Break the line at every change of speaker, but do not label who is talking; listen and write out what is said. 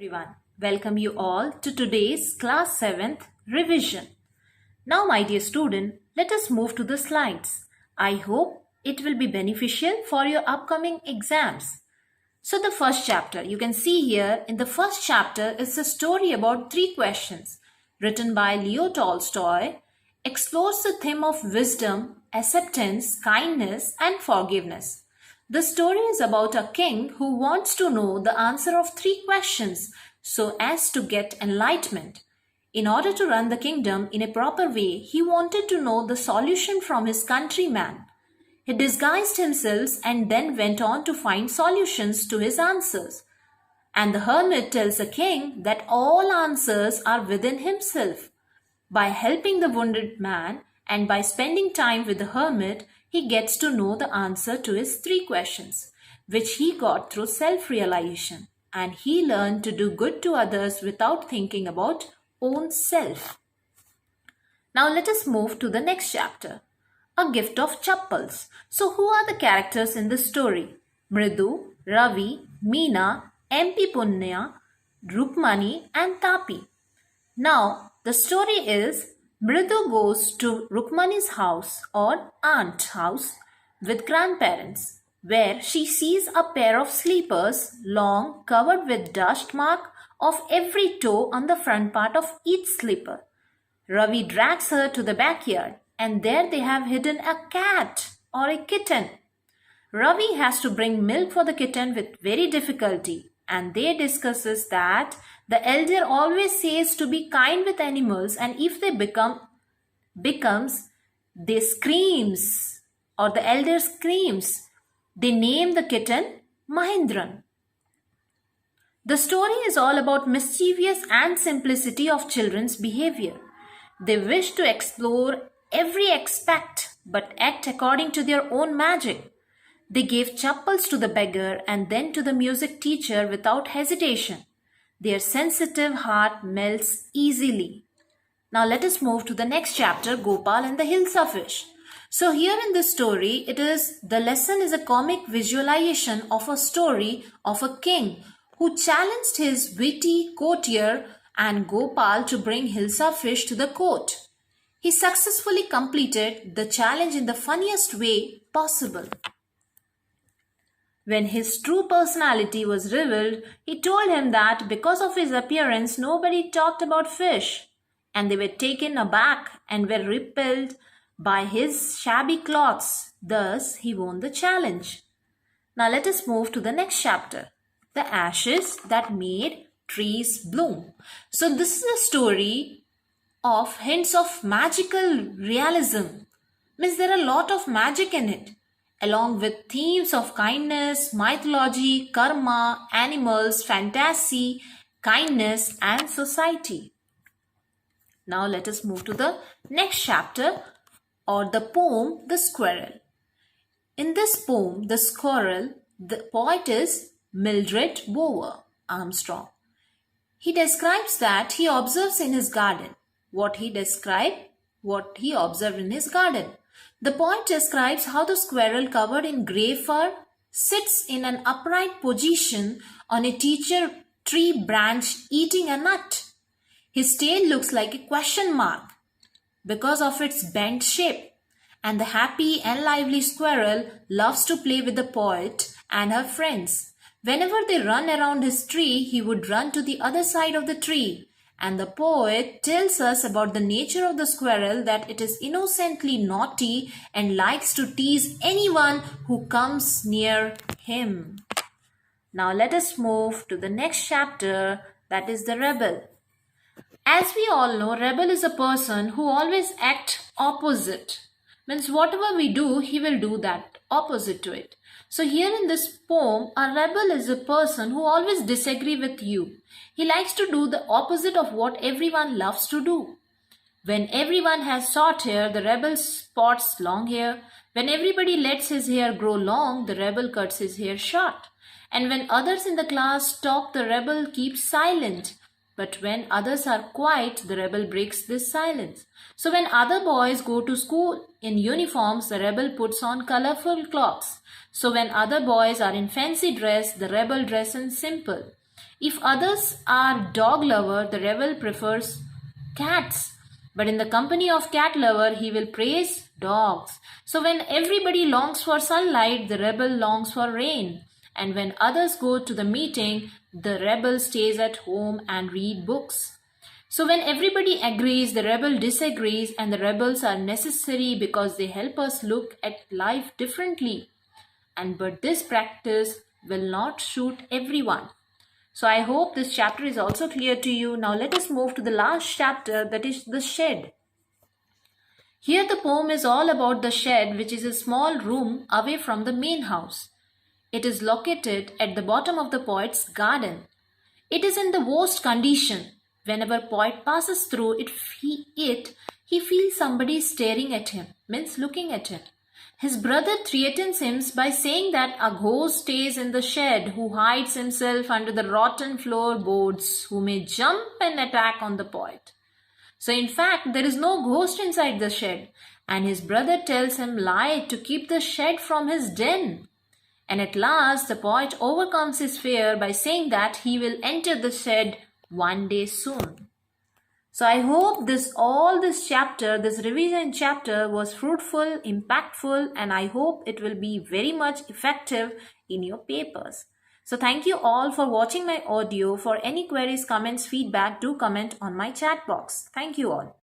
Everyone, welcome you all to today's class 7th revision. Now, my dear student, let us move to the slides. I hope it will be beneficial for your upcoming exams. So, the first chapter, you can see here in the first chapter is a story about three questions written by Leo Tolstoy, explores the theme of wisdom, acceptance, kindness, and forgiveness. The story is about a king who wants to know the answer of three questions so as to get enlightenment. In order to run the kingdom in a proper way, he wanted to know the solution from his countryman. He disguised himself and then went on to find solutions to his answers. And the hermit tells the king that all answers are within himself. By helping the wounded man and by spending time with the hermit, he gets to know the answer to his three questions, which he got through self-realization. And he learned to do good to others without thinking about own self. Now let us move to the next chapter. A gift of chappals. So who are the characters in the story? Mridu, Ravi, Meena, MP Punya, Rukmani and Tapi. Now the story is Mridu goes to Rukmani's house or aunt's house with grandparents, where she sees a pair of slippers, long, covered with dust mark of every toe on the front part of each slipper. Ravi drags her to the backyard, and there they have hidden a cat or a kitten. Ravi has to bring milk for the kitten with very difficulty, and they discusses that the elder always says to be kind with animals, and if they becomes they screams or the elder screams. They name the kitten Mahindran. The story is all about mischievous and simplicity of children's behavior. They wish to explore every aspect but act according to their own magic. They gave chappals to the beggar and then to the music teacher without hesitation. Their sensitive heart melts easily. Now let us move to the next chapter, Gopal and the Hilsa fish. So here in this story, the lesson is a comic visualization of a story of a king who challenged his witty courtier and Gopal to bring Hilsa fish to the court. He successfully completed the challenge in the funniest way possible. When his true personality was revealed, he told him that because of his appearance, nobody talked about fish, and they were taken aback and were repelled by his shabby clothes. Thus, he won the challenge. Now let us move to the next chapter, the ashes that made trees bloom. So this is a story of hints of magical realism. Means there are a lot of magic in it, along with themes of kindness, mythology, karma, animals, fantasy, kindness, and society. Now let us move to the next chapter, or the poem, The Squirrel. In this poem, The Squirrel, the poet is Mildred Bower Armstrong. He describes that he observes in his garden. What he observed in his garden. The poet describes how the squirrel covered in grey fur sits in an upright position on a tree branch eating a nut. His tail looks like a question mark because of its bent shape. And the happy and lively squirrel loves to play with the poet and her friends. Whenever they run around his tree, he would run to the other side of the tree. And the poet tells us about the nature of the squirrel, that it is innocently naughty and likes to tease anyone who comes near him. Now let us move to the next chapter, that is the rebel. As we all know, rebel is a person who always acts opposite. Means whatever we do, he will do that opposite to it. So here in this poem, a rebel is a person who always disagree with you. He likes to do the opposite of what everyone loves to do. When everyone has short hair, the rebel spots long hair. When everybody lets his hair grow long, the rebel cuts his hair short. And when others in the class talk, the rebel keeps silent. But when others are quiet, the rebel breaks this silence. So when other boys go to school in uniforms, the rebel puts on colorful clothes. So when other boys are in fancy dress, the rebel dresses in simple. If others are dog lover, the rebel prefers cats. But in the company of cat lover, he will praise dogs. So when everybody longs for sunlight, the rebel longs for rain. And when others go to the meeting, the rebel stays at home and read books. So when everybody agrees, the rebel disagrees, and the rebels are necessary because they help us look at life differently. But this practice will not suit everyone. So I hope this chapter is also clear to you. Now let us move to the last chapter, that is the shed. Here the poem is all about the shed, which is a small room away from the main house. It is located at the bottom of the poet's garden. It is in the worst condition. Whenever poet passes through it, he feels somebody staring at him, means looking at him. His brother threatens him by saying that a ghost stays in the shed who hides himself under the rotten floorboards, who may jump and attack on the poet. So in fact, there is no ghost inside the shed, and his brother tells him lie to keep the shed from his den. And at last, the poet overcomes his fear by saying that he will enter the shed one day soon. So I hope this revision chapter was fruitful, impactful, and I hope it will be very much effective in your papers. So thank you all for watching my audio. For any queries, comments, feedback, do comment on my chat box. Thank you all.